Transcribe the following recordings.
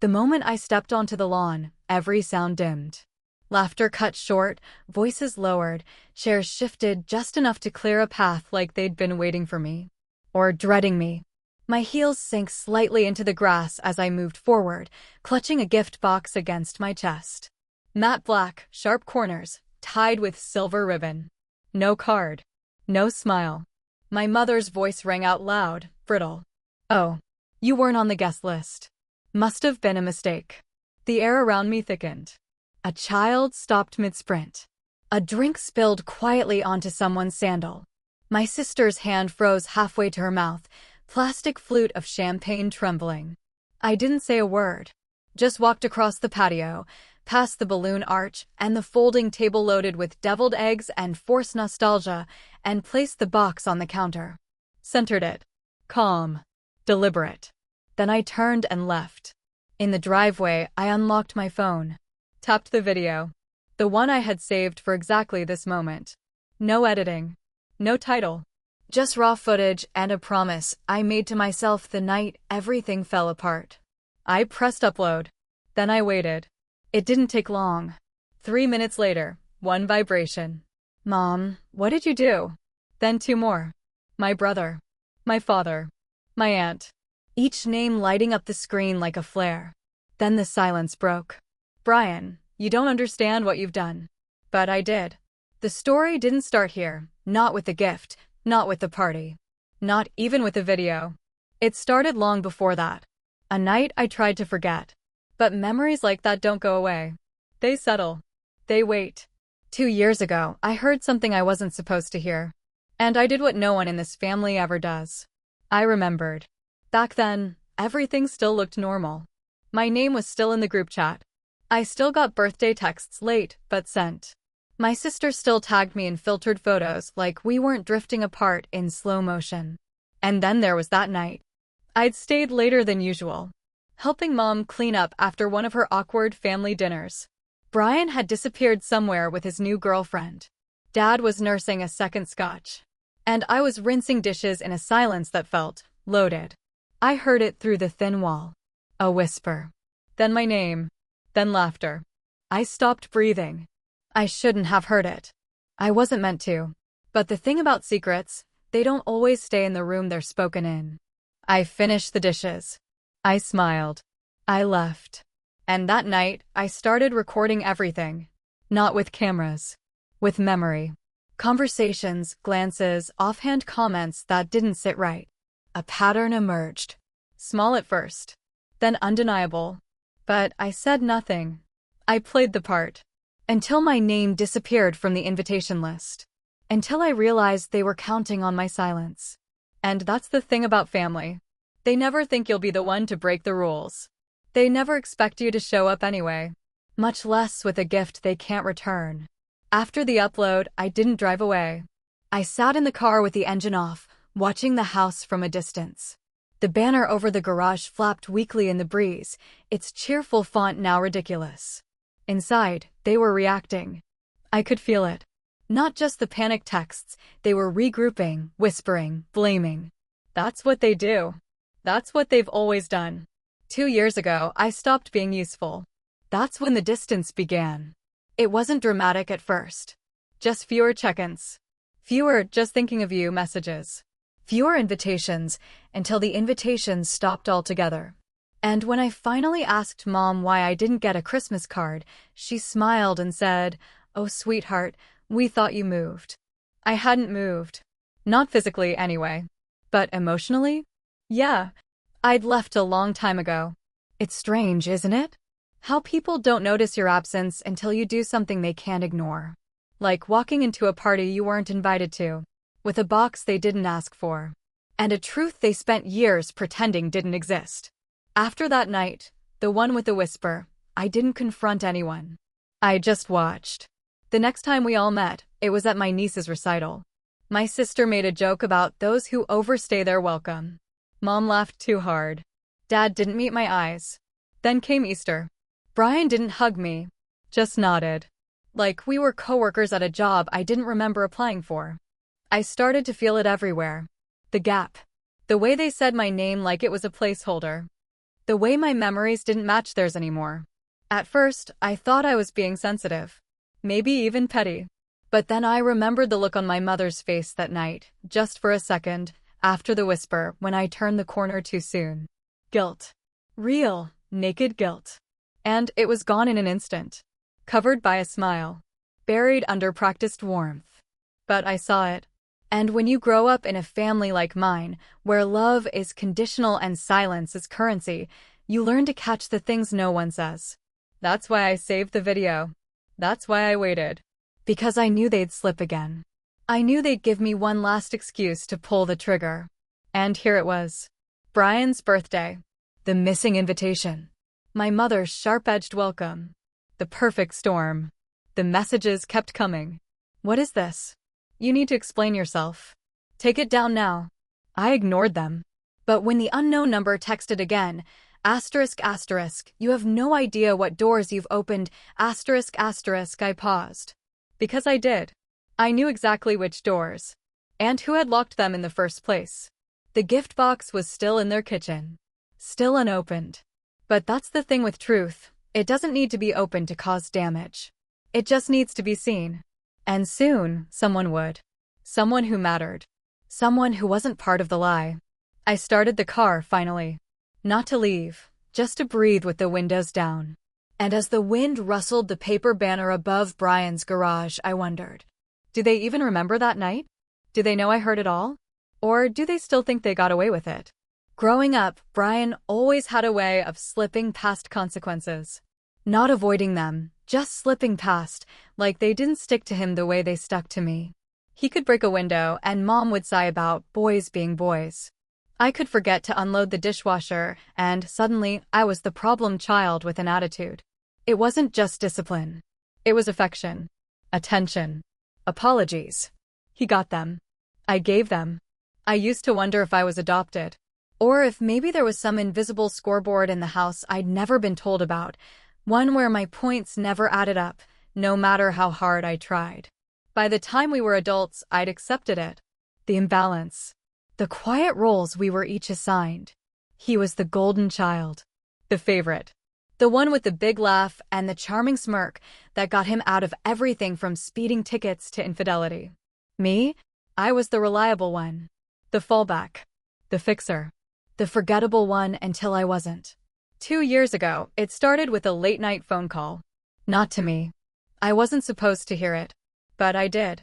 The moment I stepped onto the lawn, every sound dimmed. Laughter cut short, voices lowered, chairs shifted just enough to clear a path like they'd been waiting for me. Or dreading me. My heels sank slightly into the grass as I moved forward, clutching a gift box against my chest. Matte black, sharp corners, tied with silver ribbon. No card. No smile. My mother's voice rang out loud, brittle. "Oh, you weren't on the guest list. Must have been a mistake." The air around me thickened. A child stopped mid-sprint. A drink spilled quietly onto someone's sandal. My sister's hand froze halfway to her mouth, plastic flute of champagne trembling. I didn't say a word. Just walked across the patio, past the balloon arch and the folding table loaded with deviled eggs and forced nostalgia, and placed the box on the counter. Centered it. Calm. Deliberate. Then I turned and left. In the driveway, I unlocked my phone. Tapped the video. The one I had saved for exactly this moment. No editing. No title. Just raw footage and a promise I made to myself the night everything fell apart. I pressed upload. Then I waited. It didn't take long. 3 minutes later, one vibration. "Mom, what did you do?" Then 2 more. My brother. My father. My aunt. Each name lighting up the screen like a flare. Then the silence broke. "Brian, you don't understand what you've done." But I did. The story didn't start here, not with the gift, not with the party. Not even with the video. It started long before that. A night I tried to forget. But memories like that don't go away. They settle. They wait. 2 years ago, I heard something I wasn't supposed to hear. And I did what no one in this family ever does. I remembered. Back then, everything still looked normal. My name was still in the group chat. I still got birthday texts late, but sent. My sister still tagged me in filtered photos like we weren't drifting apart in slow motion. And then there was that night. I'd stayed later than usual, helping Mom clean up after one of her awkward family dinners. Brian had disappeared somewhere with his new girlfriend. Dad was nursing a second scotch. And I was rinsing dishes in a silence that felt loaded. I heard it through the thin wall. A whisper. Then my name. Then laughter. I stopped breathing. I shouldn't have heard it. I wasn't meant to. But the thing about secrets, they don't always stay in the room they're spoken in. I finished the dishes. I smiled. I left. And that night, I started recording everything. Not with cameras. With memory. Conversations, glances, offhand comments that didn't sit right. A pattern emerged. Small at first. Then undeniable. But I said nothing. I played the part. Until my name disappeared from the invitation list. Until I realized they were counting on my silence. And that's the thing about family. They never think you'll be the one to break the rules. They never expect you to show up anyway. Much less with a gift they can't return. After the upload, I didn't drive away. I sat in the car with the engine off, watching the house from a distance. The banner over the garage flapped weakly in the breeze, its cheerful font now ridiculous. Inside, they were reacting. I could feel it. Not just the panic texts, they were regrouping, whispering, blaming. That's what they do. That's what they've always done. 2 years ago, I stopped being useful. That's when the distance began. It wasn't dramatic at first. Just fewer check-ins. Fewer just thinking of you messages. Fewer invitations, until the invitations stopped altogether. And when I finally asked Mom why I didn't get a Christmas card, she smiled and said, "Oh, sweetheart, we thought you moved." I hadn't moved. Not physically, anyway. But emotionally? Yeah. I'd left a long time ago. It's strange, isn't it? How people don't notice your absence until you do something they can't ignore. Like walking into a party you weren't invited to, with a box they didn't ask for, and a truth they spent years pretending didn't exist. After that night, the one with the whisper, I didn't confront anyone. I just watched. The next time we all met, it was at my niece's recital. My sister made a joke about those who overstay their welcome. Mom laughed too hard. Dad didn't meet my eyes. Then came Easter. Brian didn't hug me, just nodded. Like we were coworkers at a job I didn't remember applying for. I started to feel it everywhere. The gap. The way they said my name like it was a placeholder. The way my memories didn't match theirs anymore. At first, I thought I was being sensitive. Maybe even petty. But then I remembered the look on my mother's face that night, just for a second, after the whisper, when I turned the corner too soon. Guilt. Real, naked guilt. And it was gone in an instant. Covered by a smile. Buried under practiced warmth. But I saw it. And when you grow up in a family like mine, where love is conditional and silence is currency, you learn to catch the things no one says. That's why I saved the video. That's why I waited. Because I knew they'd slip again. I knew they'd give me one last excuse to pull the trigger. And here it was. Brian's birthday. The missing invitation. My mother's sharp-edged welcome. The perfect storm. The messages kept coming. What is this? You need to explain yourself. Take it down now. I ignored them. But when the unknown number texted again, asterisk asterisk, you have no idea what doors you've opened, asterisk asterisk, I paused. Because I did. I knew exactly which doors. And who had locked them in the first place. The gift box was still in their kitchen. Still unopened. But that's the thing with truth. It doesn't need to be open to cause damage. It just needs to be seen. And soon, someone would. Someone who mattered. Someone who wasn't part of the lie. I started the car, finally. Not to leave, just to breathe with the windows down. And as the wind rustled the paper banner above Brian's garage, I wondered. Do they even remember that night? Do they know I heard it all? Or do they still think they got away with it? Growing up, Brian always had a way of slipping past consequences. Not avoiding them, just slipping past, like they didn't stick to him the way they stuck to me. He could break a window and Mom would sigh about boys being boys. I could forget to unload the dishwasher and suddenly I was the problem child with an attitude. It wasn't just discipline. It was affection. Attention. Apologies. He got them. I gave them. I used to wonder if I was adopted. Or if maybe there was some invisible scoreboard in the house I'd never been told about, one where my points never added up, no matter how hard I tried. By the time we were adults, I'd accepted it. The imbalance. The quiet roles we were each assigned. He was the golden child. The favorite. The one with the big laugh and the charming smirk that got him out of everything from speeding tickets to infidelity. Me? I was the reliable one. The fallback. The fixer. The forgettable one until I wasn't. 2 years ago, it started with a late-night phone call. Not to me. I wasn't supposed to hear it. But I did.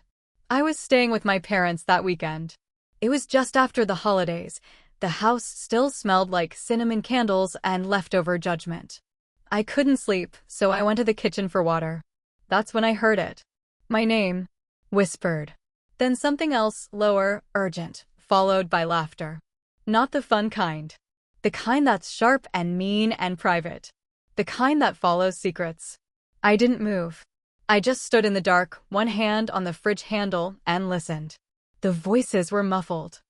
I was staying with my parents that weekend. It was just after the holidays. The house still smelled like cinnamon candles and leftover judgment. I couldn't sleep, so I went to the kitchen for water. That's when I heard it. My name. Whispered. Then something else, lower, urgent, followed by laughter. Not the fun kind. The kind that's sharp and mean and private. The kind that follows secrets. I didn't move. I just stood in the dark, one hand on the fridge handle, and listened. The voices were muffled.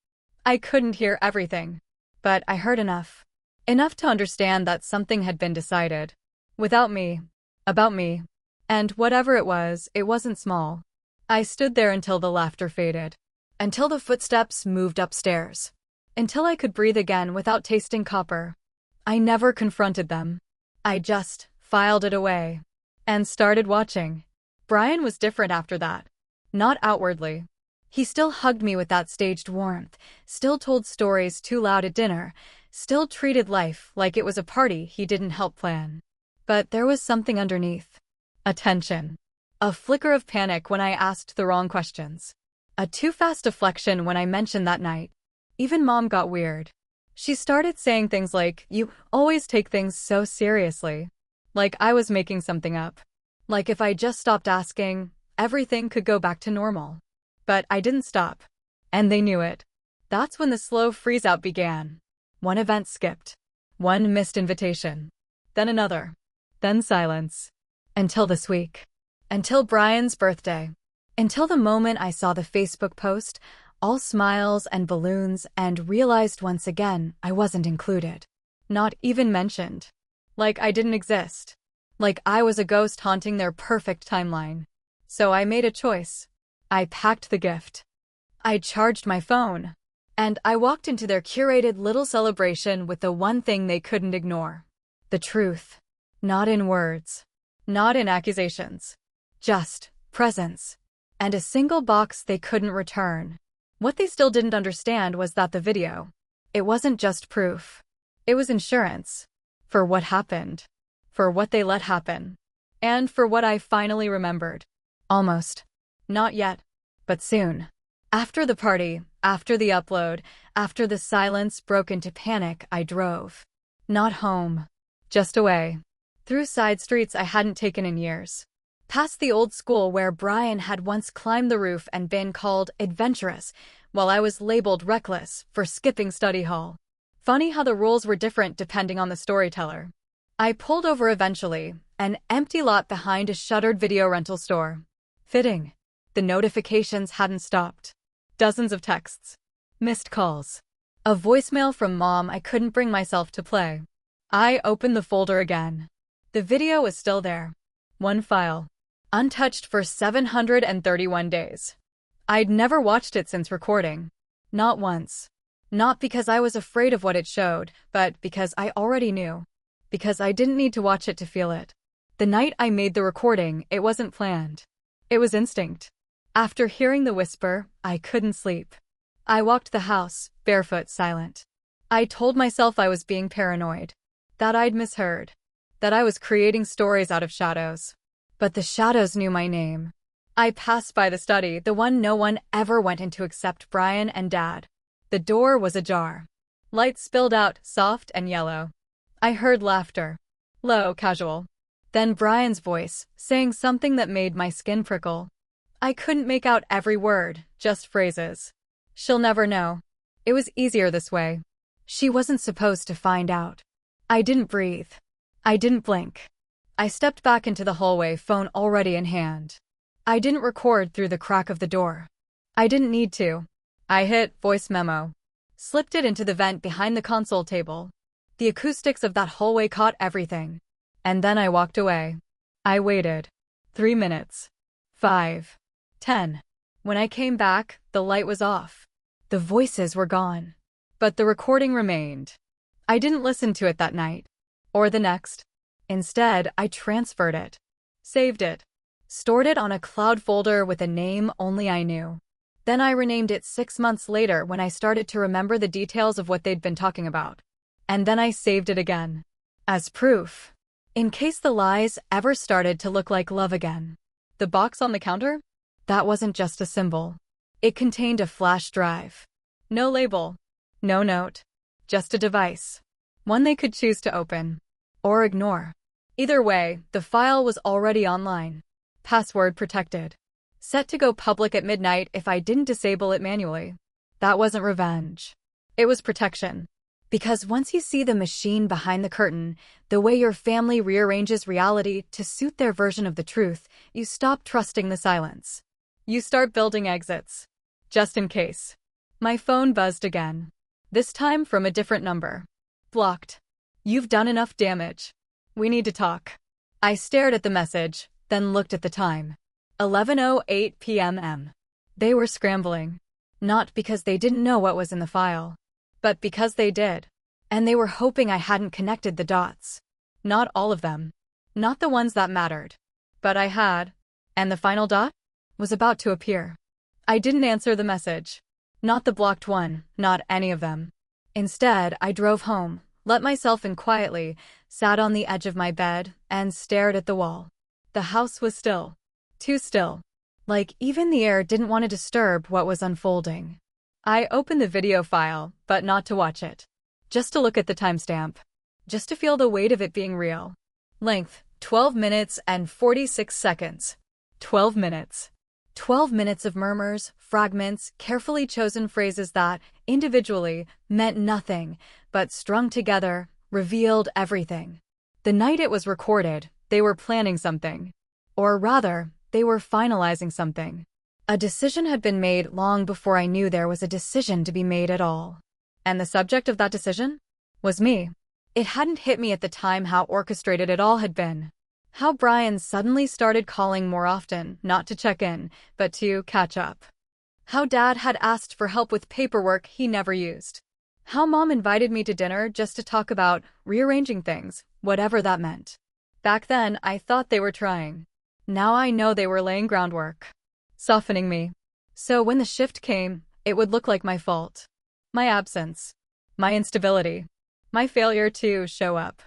I couldn't hear everything. But I heard enough. Enough to understand that something had been decided. Without me. About me. And whatever it wasn't small. I stood there until the laughter faded. Until the footsteps moved upstairs. Until I could breathe again without tasting copper. I never confronted them. I just filed it away. And started watching. Brian was different after that. Not outwardly. He still hugged me with that staged warmth, still told stories too loud at dinner, still treated life like it was a party he didn't help plan. But there was something underneath. A tension. A flicker of panic when I asked the wrong questions. A too fast deflection when I mentioned that night. Even Mom got weird. She started saying things like, "You always take things so seriously." Like I was making something up. Like if I just stopped asking, everything could go back to normal. But I didn't stop. And they knew it. That's when the slow freeze-out began. One event skipped. One missed invitation. Then another. Then silence. Until this week. Until Brian's birthday. Until the moment I saw the Facebook post, all smiles and balloons, and realized once again I wasn't included. Not even mentioned. Like I didn't exist. Like I was a ghost haunting their perfect timeline. So I made a choice. I packed the gift. I charged my phone. And I walked into their curated little celebration with the one thing they couldn't ignore. The truth. Not in words. Not in accusations. Just presence. And a single box they couldn't return. What they still didn't understand was that the video, it wasn't just proof. It was insurance. For what happened. For what they let happen. And for what I finally remembered. Almost. Not yet. But soon. After the party, after the upload, after the silence broke into panic, I drove. Not home. Just away. Through side streets I hadn't taken in years. Past the old school where Brian had once climbed the roof and been called adventurous, while I was labeled reckless for skipping study hall. Funny how the rules were different depending on the storyteller. I pulled over eventually, an empty lot behind a shuttered video rental store. Fitting. The notifications hadn't stopped. Dozens of texts. Missed calls. A voicemail from Mom I couldn't bring myself to play. I opened the folder again. The video was still there. One file. Untouched for 731 days. I'd never watched it since recording. Not once. Not because I was afraid of what it showed, but because I already knew. Because I didn't need to watch it to feel it. The night I made the recording, it wasn't planned. It was instinct. After hearing the whisper, I couldn't sleep. I walked the house, barefoot, silent. I told myself I was being paranoid. That I'd misheard. That I was creating stories out of shadows. But the shadows knew my name. I passed by the study, the one no one ever went into except Brian and Dad. The door was ajar. Light spilled out, soft and yellow. I heard laughter. Low, casual. Then Brian's voice, saying something that made my skin prickle. I couldn't make out every word, just phrases. She'll never know. It was easier this way. She wasn't supposed to find out. I didn't breathe. I didn't blink. I stepped back into the hallway, phone already in hand. I didn't record through the crack of the door. I didn't need to. I hit voice memo. Slipped it into the vent behind the console table. The acoustics of that hallway caught everything. And then I walked away. I waited. 3 minutes. 5. 10. When I came back, the light was off. The voices were gone. But the recording remained. I didn't listen to it that night. Or the next. Instead, I transferred it. Saved it. Stored it on a cloud folder with a name only I knew. Then I renamed it 6 months later when I started to remember the details of what they'd been talking about. And then I saved it again. As proof. In case the lies ever started to look like love again. The box on the counter? That wasn't just a symbol. It contained a flash drive. No label. No note. Just a device. One they could choose to open. Or ignore. Either way, the file was already online. Password protected. Set to go public at midnight if I didn't disable it manually. That wasn't revenge. It was protection. Because once you see the machine behind the curtain, the way your family rearranges reality to suit their version of the truth, you stop trusting the silence. You start building exits. Just in case. My phone buzzed again. This time from a different number. Blocked. You've done enough damage. We need to talk. I stared at the message, then looked at the time. 11:08 p.m. They were scrambling. Not because they didn't know what was in the file. But because they did. And they were hoping I hadn't connected the dots. Not all of them. Not the ones that mattered. But I had. And the final dot? Was about to appear. I didn't answer the message. Not the blocked one, not any of them. Instead, I drove home, let myself in quietly, sat on the edge of my bed, and stared at the wall. The house was still. Too still. Like even the air didn't want to disturb what was unfolding. I opened the video file, but not to watch it. Just to look at the timestamp. Just to feel the weight of it being real. Length, 12 minutes and 46 seconds. 12 minutes. 12 minutes of murmurs, fragments, carefully chosen phrases that, individually, meant nothing, but strung together, revealed everything. The night it was recorded, they were planning something. Or rather, they were finalizing something. A decision had been made long before I knew there was a decision to be made at all. And the subject of that decision? Was me. It hadn't hit me at the time how orchestrated it all had been. How Brian suddenly started calling more often, not to check in, but to catch up. How Dad had asked for help with paperwork he never used. How Mom invited me to dinner just to talk about rearranging things, whatever that meant. Back then, I thought they were trying. Now I know they were laying groundwork, softening me. So when the shift came, it would look like my fault. My absence. My instability. My failure to show up.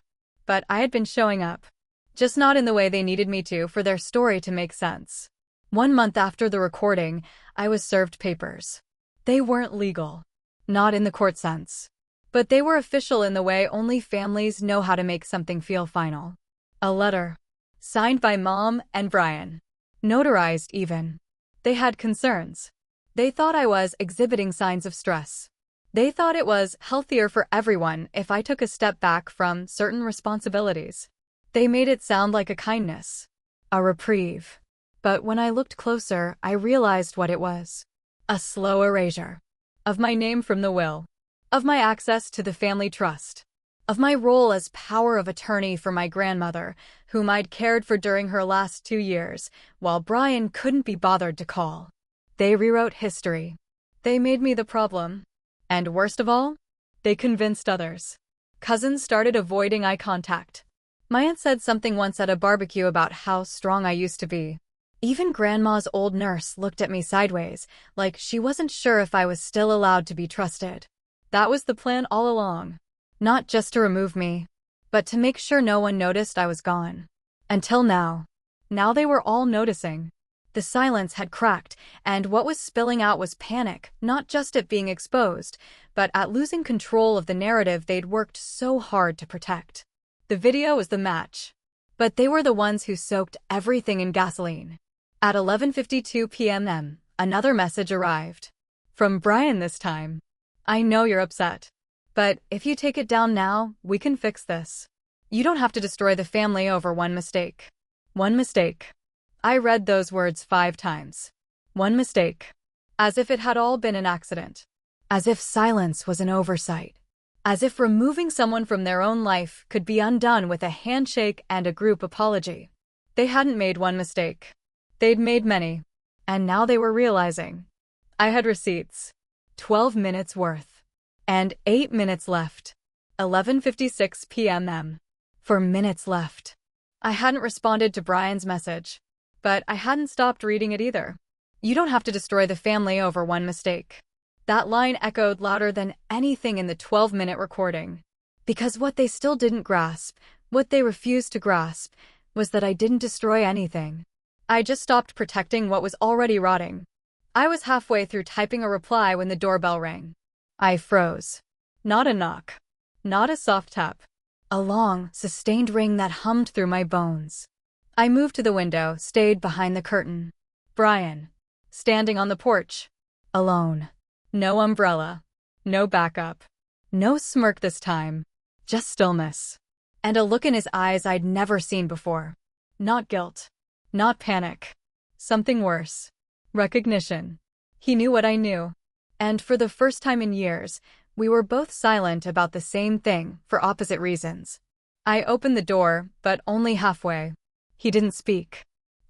But I had been showing up. Just not in the way they needed me to for their story to make sense. 1 month after the recording, I was served papers. They weren't legal. Not in the court sense. But they were official in the way only families know how to make something feel final. A letter. Signed by Mom and Brian. Notarized even. They had concerns. They thought I was exhibiting signs of stress. They thought it was healthier for everyone if I took a step back from certain responsibilities. They made it sound like a kindness. A reprieve. But when I looked closer, I realized what it was. A slow erasure. Of my name from the will. Of my access to the family trust. Of my role as power of attorney for my grandmother, whom I'd cared for during her last 2 years, while Brian couldn't be bothered to call. They rewrote history. They made me the problem. And worst of all, they convinced others. Cousins started avoiding eye contact. My aunt said something once at a barbecue about how strong I used to be. Even Grandma's old nurse looked at me sideways, like she wasn't sure if I was still allowed to be trusted. That was the plan all along. Not just to remove me, but to make sure no one noticed I was gone. Until now. Now they were all noticing. The silence had cracked, and what was spilling out was panic, not just at being exposed, but at losing control of the narrative they'd worked so hard to protect. The video was the match. But they were the ones who soaked everything in gasoline. At 11:52 p.m., another message arrived. From Brian this time. I know you're upset. But if you take it down now, we can fix this. You don't have to destroy the family over one mistake. One mistake. I read those words 5 times. One mistake. As if it had all been an accident. As if silence was an oversight. As if removing someone from their own life could be undone with a handshake and a group apology. They hadn't made one mistake. They'd made many. And now they were realizing. I had receipts. 12 minutes worth. And 8 minutes left. 11:56 p.m. 4 minutes left. I hadn't responded to Brian's message. But I hadn't stopped reading it either. You don't have to destroy the family over one mistake. That line echoed louder than anything in the 12-minute recording. Because what they still didn't grasp, what they refused to grasp, was that I didn't destroy anything. I just stopped protecting what was already rotting. I was halfway through typing a reply when the doorbell rang. I froze. Not a knock. Not a soft tap. A long, sustained ring that hummed through my bones. I moved to the window, stayed behind the curtain. Brian. Standing on the porch. Alone. No umbrella. No backup. No smirk this time. Just stillness. And a look in his eyes I'd never seen before. Not guilt. Not panic. Something worse. Recognition. He knew what I knew. And for the first time in years, we were both silent about the same thing for opposite reasons. I opened the door, but only halfway. He didn't speak.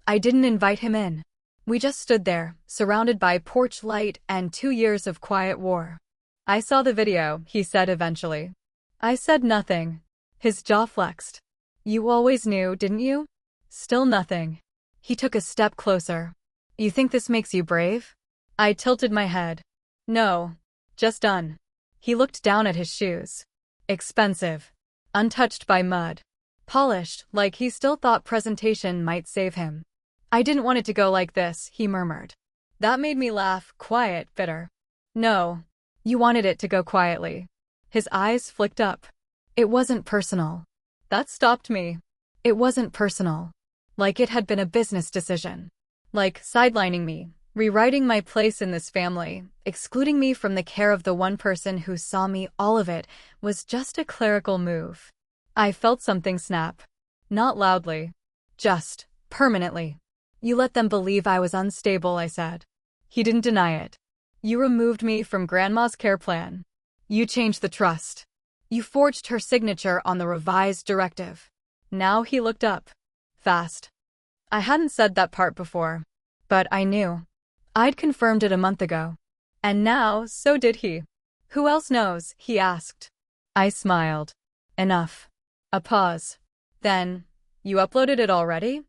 I didn't invite him in. We just stood there, surrounded by porch light and 2 years of quiet war. I saw the video, he said eventually. I said nothing. His jaw flexed. You always knew, didn't you? Still nothing. He took a step closer. You think this makes you brave? I tilted my head. No. Just done. He looked down at his shoes. Expensive. Untouched by mud. Polished, like he still thought presentation might save him. I didn't want it to go like this, he murmured. That made me laugh, quiet, bitter. No. You wanted it to go quietly. His eyes flicked up. It wasn't personal. That stopped me. It wasn't personal. Like it had been a business decision. Like sidelining me, rewriting my place in this family, excluding me from the care of the one person who saw me. All of it was just a clerical move. I felt something snap. Not loudly. Just, permanently. You let them believe I was unstable, I said. He didn't deny it. You removed me from Grandma's care plan. You changed the trust. You forged her signature on the revised directive. Now he looked up. Fast. I hadn't said that part before. But I knew. I'd confirmed it a month ago. And now, so did he. Who else knows? He asked. I smiled. Enough. A pause. Then, you uploaded it already?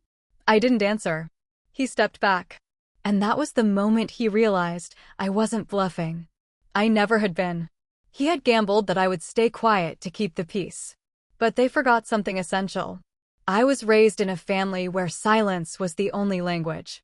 I didn't answer. He stepped back. And that was the moment he realized I wasn't bluffing. I never had been. He had gambled that I would stay quiet to keep the peace. But they forgot something essential. I was raised in a family where silence was the only language.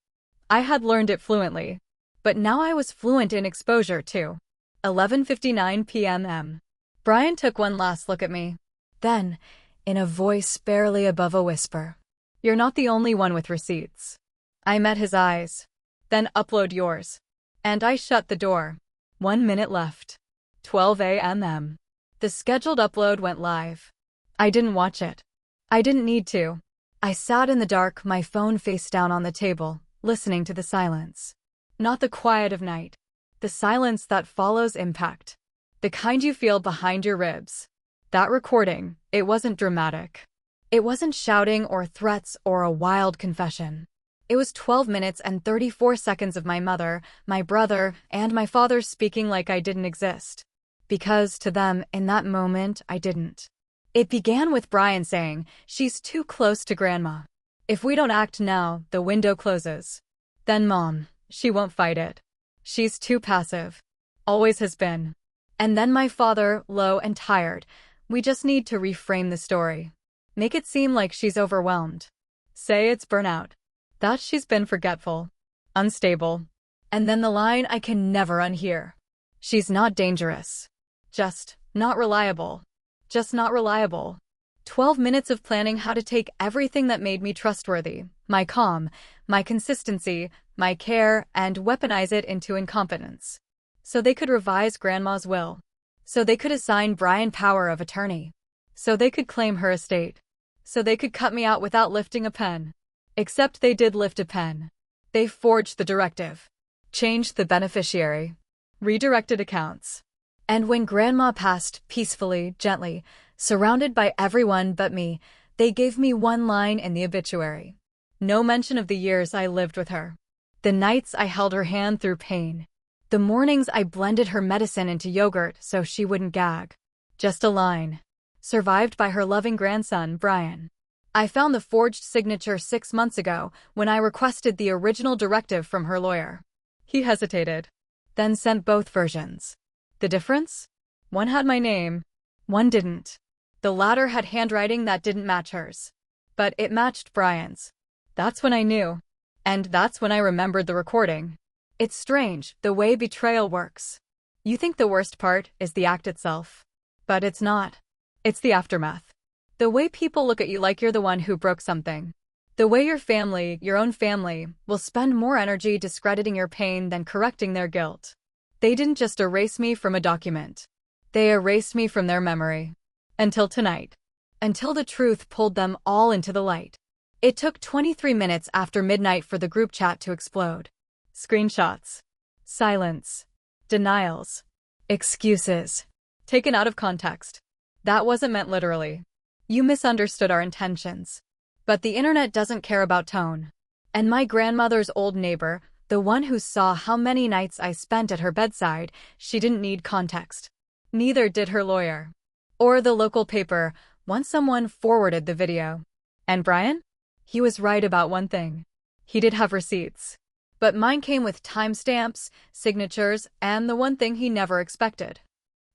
I had learned it fluently. But now I was fluent in exposure too. 11:59 p.m. Brian took one last look at me. Then, in a voice barely above a whisper, "You're not the only one with receipts." I met his eyes. "Then upload yours." And I shut the door. 1 minute left. 12 a.m. The scheduled upload went live. I didn't watch it. I didn't need to. I sat in the dark, my phone face down on the table, listening to the silence. Not the quiet of night. The silence that follows impact. The kind you feel behind your ribs. That recording, it wasn't dramatic. It wasn't shouting or threats or a wild confession. It was 12 minutes and 34 seconds of my mother, my brother, and my father speaking like I didn't exist. Because to them, in that moment, I didn't. It began with Brian saying, "She's too close to Grandma. If we don't act now, the window closes." Then Mom, "She won't fight it. She's too passive. Always has been." And then my father, low and tired, "We just need to reframe the story. Make it seem like she's overwhelmed. Say it's burnout. That she's been forgetful. Unstable." And then the line I can never unhear. "She's not dangerous. Just not reliable. Just not reliable." 12 minutes of planning how to take everything that made me trustworthy, my calm, my consistency, my care, and weaponize it into incompetence. So they could revise Grandma's will. So they could assign Brian power of attorney. So they could claim her estate. So they could cut me out without lifting a pen. Except they did lift a pen. They forged the directive. Changed the beneficiary. Redirected accounts. And when Grandma passed, peacefully, gently, surrounded by everyone but me, they gave me one line in the obituary. No mention of the years I lived with her. The nights I held her hand through pain. The mornings I blended her medicine into yogurt so she wouldn't gag. Just a line. Survived by her loving grandson, Brian. I found the forged signature 6 months ago when I requested the original directive from her lawyer. He hesitated. Then sent both versions. The difference? One had my name. One didn't. The latter had handwriting that didn't match hers. But it matched Brian's. That's when I knew. And that's when I remembered the recording. It's strange, the way betrayal works. You think the worst part is the act itself. But it's not. It's the aftermath. The way people look at you like you're the one who broke something. The way your family, your own family, will spend more energy discrediting your pain than correcting their guilt. They didn't just erase me from a document. They erased me from their memory. Until tonight. Until the truth pulled them all into the light. It took 23 minutes after midnight for the group chat to explode. Screenshots. Silence. Denials. Excuses. Taken out of context. That wasn't meant literally. You misunderstood our intentions. But the internet doesn't care about tone. And my grandmother's old neighbor, the one who saw how many nights I spent at her bedside, she didn't need context. Neither did her lawyer. Or the local paper, once someone forwarded the video. And Brian? He was right about one thing. He did have receipts. But mine came with timestamps, signatures, and the one thing he never expected.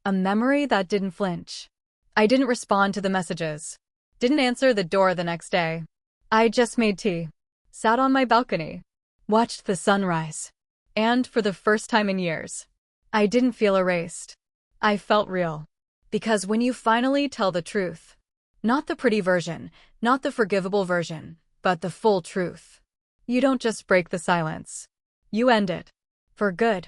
A memory that didn't flinch. I didn't respond to the messages. Didn't answer the door the next day. I just made tea. Sat on my balcony. Watched the sunrise. And for the first time in years, I didn't feel erased. I felt real. Because when you finally tell the truth, not the pretty version, not the forgivable version, but the full truth, you don't just break the silence. You end it. For good.